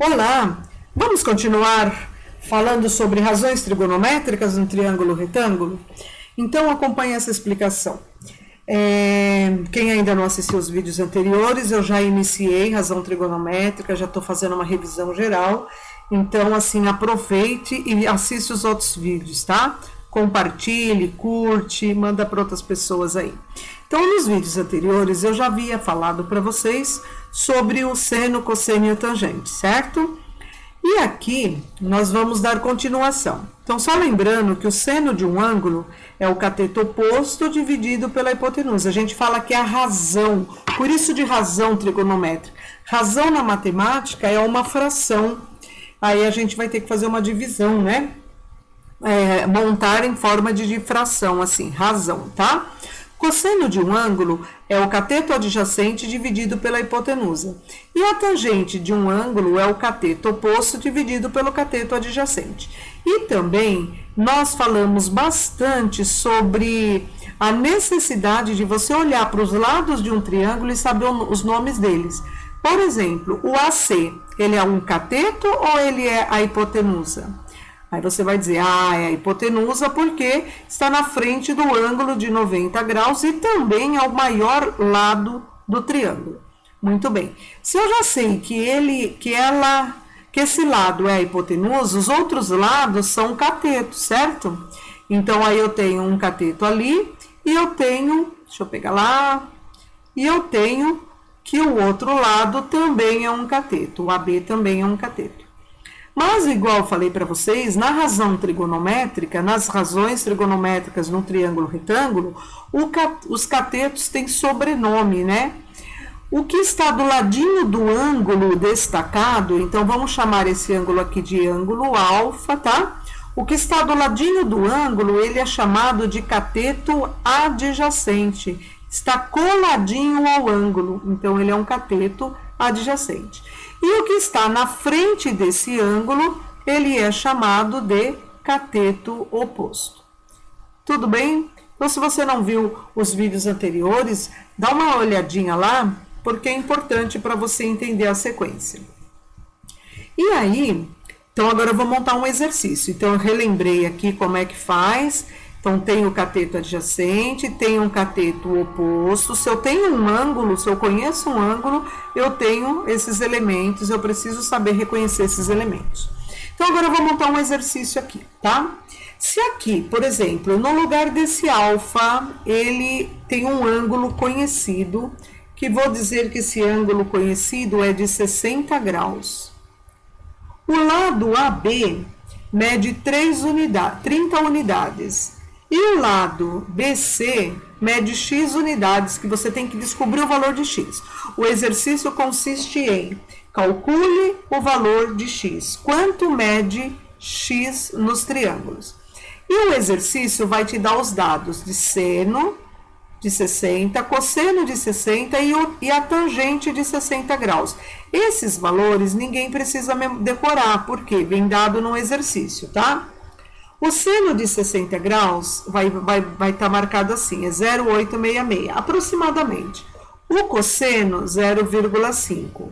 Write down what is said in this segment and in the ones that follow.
Olá, vamos continuar falando sobre razões trigonométricas no triângulo retângulo? Então acompanhe essa explicação. Quem ainda não assistiu os vídeos anteriores, eu já iniciei razão trigonométrica, já estou fazendo uma revisão geral, então assim, aproveite e assiste os outros vídeos, tá? Compartilhe, curte, manda para outras pessoas aí. Então, nos vídeos anteriores, eu já havia falado para vocês sobre o seno, cosseno e a tangente, certo? E aqui, nós vamos dar continuação. Então, só lembrando que o seno de um ângulo é o cateto oposto dividido pela hipotenusa. A gente fala que é a razão, por isso de razão trigonométrica. Razão na matemática é uma fração. Aí a gente vai ter que fazer uma divisão, né? Montar em forma de fração, assim, razão, tá? Cosseno de um ângulo é o cateto adjacente dividido pela hipotenusa. E a tangente de um ângulo é o cateto oposto dividido pelo cateto adjacente. E também nós falamos bastante sobre a necessidade de você olhar para os lados de um triângulo e saber os nomes deles. Por exemplo, o AC, ele é um cateto ou ele é a hipotenusa? Aí você vai dizer, é a hipotenusa porque está na frente do ângulo de 90 graus e também é o maior lado do triângulo. Muito bem. Se eu já sei que esse lado é a hipotenusa, os outros lados são catetos, certo? Então, aí eu tenho um cateto ali e eu tenho, deixa eu pegar lá, e eu tenho que o outro lado também é um cateto, o AB também é um cateto. Mas, igual eu falei para vocês, na razão trigonométrica, nas razões trigonométricas no triângulo retângulo, os catetos têm sobrenome, né? O que está do ladinho do ângulo destacado, então vamos chamar esse ângulo aqui de ângulo alfa, tá? O que está do ladinho do ângulo, ele é chamado de cateto adjacente. Está coladinho ao ângulo, então ele é um cateto adjacente. E o que está na frente desse ângulo, ele é chamado de cateto oposto. Tudo bem? Então, se você não viu os vídeos anteriores, dá uma olhadinha lá, porque é importante para você entender a sequência. E aí, então agora eu vou montar um exercício. Então, eu relembrei aqui como é que faz. Então, tem o cateto adjacente, tem um cateto oposto. Se eu tenho um ângulo, se eu conheço um ângulo, eu tenho esses elementos, eu preciso saber reconhecer esses elementos. Então, agora eu vou montar um exercício aqui, tá? Se aqui, por exemplo, no lugar desse alfa, ele tem um ângulo conhecido, que vou dizer que esse ângulo conhecido é de 60 graus. O lado AB mede 30 unidades. E o lado BC mede x unidades, que você tem que descobrir o valor de x. O exercício consiste em calcule o valor de x. Quanto mede x nos triângulos? E o exercício vai te dar os dados de seno de 60, cosseno de 60 e a tangente de 60 graus. Esses valores ninguém precisa decorar, porque vem dado no exercício, tá? O seno de 60 graus vai estar marcado assim, é 0,866, aproximadamente. O cosseno, 0,5.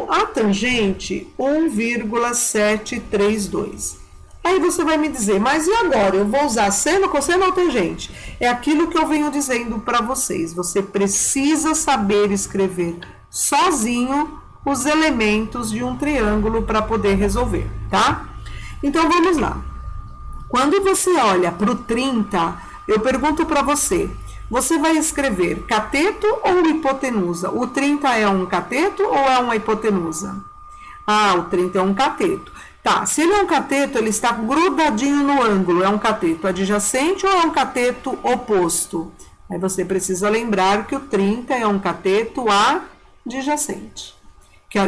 A tangente, 1,732. Aí você vai me dizer, mas e agora? Eu vou usar seno, cosseno ou tangente? É aquilo que eu venho dizendo para vocês. Você precisa saber escrever sozinho os elementos de um triângulo para poder resolver, tá? Então, vamos lá. Quando você olha para o 30, eu pergunto para você, você vai escrever cateto ou hipotenusa? O 30 é um cateto ou é uma hipotenusa? O 30 é um cateto. Tá, se ele é um cateto, ele está grudadinho no ângulo. É um cateto adjacente ou é um cateto oposto? Aí você precisa lembrar que o 30 é um cateto adjacente,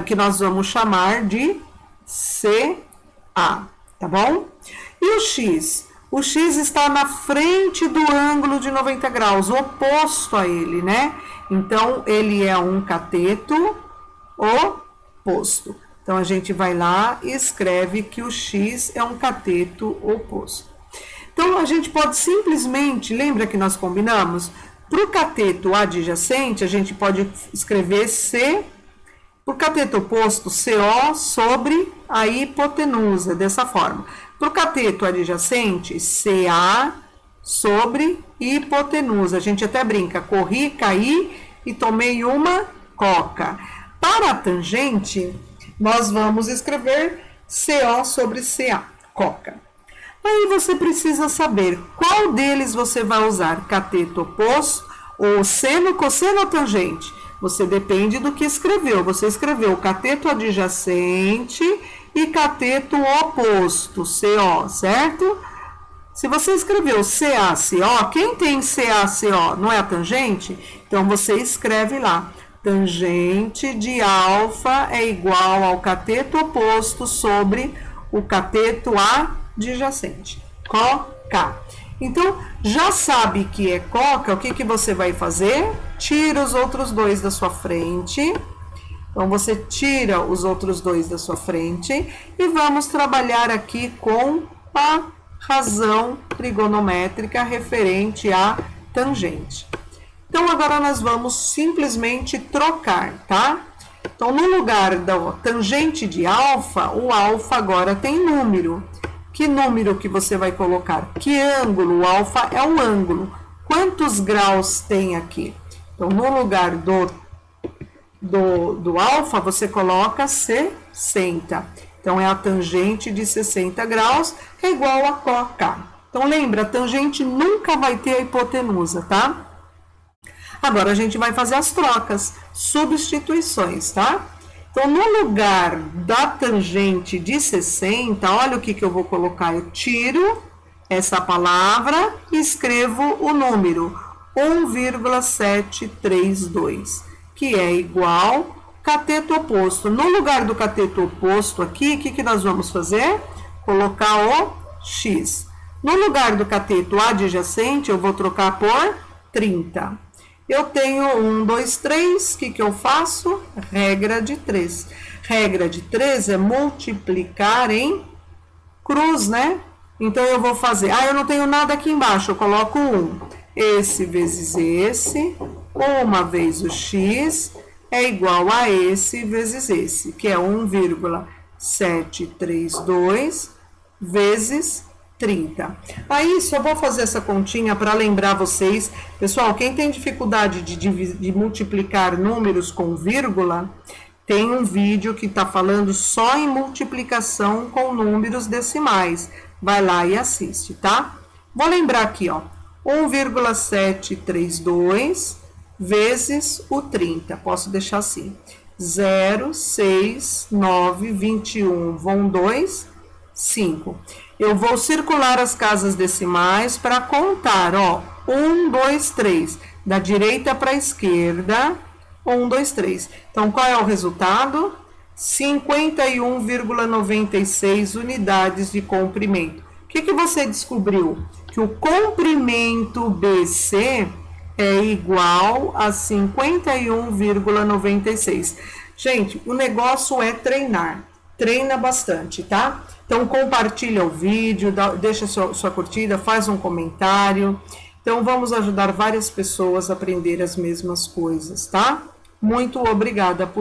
que nós vamos chamar de CA, tá bom? E o x? O x está na frente do ângulo de 90 graus, oposto a ele, né? Então, ele é um cateto oposto. Então, a gente vai lá e escreve que o x é um cateto oposto. Então, a gente pode simplesmente, lembra que nós combinamos? Para o cateto adjacente, a gente pode escrever C Por cateto oposto, CO sobre a hipotenusa, dessa forma. Para o cateto adjacente, CA sobre hipotenusa. A gente até brinca, corri, caí e tomei uma coca. Para a tangente, nós vamos escrever CO sobre CA, coca. Aí você precisa saber qual deles você vai usar, cateto oposto ou seno, cosseno ou tangente. Você depende do que escreveu. Você escreveu cateto adjacente e cateto oposto, CO, certo? Se você escreveu CACO, quem tem CACO não é a tangente? Então você escreve lá, tangente de alfa é igual ao cateto oposto sobre o cateto adjacente, coca. Então, já sabe que é coca, o que, que você vai fazer? Tira os outros dois da sua frente. Então, você tira os outros dois da sua frente e vamos trabalhar aqui com a razão trigonométrica referente à tangente. Então, agora nós vamos simplesmente trocar, tá? Então, no lugar da tangente de alfa, o alfa agora tem número. Que número que você vai colocar? Que ângulo? O alfa é o ângulo. Quantos graus tem aqui? Então, no lugar do alfa, você coloca 60. Então, é a tangente de 60 graus, que é igual a coca. Então, lembra, a tangente nunca vai ter a hipotenusa, tá? Agora, a gente vai fazer as trocas, substituições, tá? Então, no lugar da tangente de 60, olha o que eu vou colocar. Eu tiro essa palavra e escrevo o número 1,732, que é igual cateto oposto. No lugar do cateto oposto aqui, o que nós vamos fazer? Colocar o x. No lugar do cateto adjacente, eu vou trocar por 30. Eu tenho 1, 2, 3, o que eu faço? Regra de 3. Regra de 3 é multiplicar em cruz, né? Então, eu vou fazer... eu não tenho nada aqui embaixo, eu coloco 1. Esse vezes esse, uma vez o x, é igual a esse vezes esse, que é 1,732 vezes 30. Aí, só vou fazer essa continha para lembrar vocês. Pessoal, quem tem dificuldade de multiplicar números com vírgula, tem um vídeo que está falando só em multiplicação com números decimais. Vai lá e assiste, tá? Vou lembrar aqui, ó. 1,732 vezes o 30. Posso deixar assim. 0, 6, 9, 21, vão 2, 5. Eu vou circular as casas decimais para contar, ó. 1, 2, 3. Da direita para a esquerda. 1, 2, 3. Então, qual é o resultado? 51,96 unidades de comprimento. O que você descobriu? Que o comprimento BC é igual a 51,96. Gente, o negócio é treinar. Treina bastante, tá? Então, compartilha o vídeo, deixa sua curtida, faz um comentário. Então, vamos ajudar várias pessoas a aprender as mesmas coisas, tá? Muito obrigada por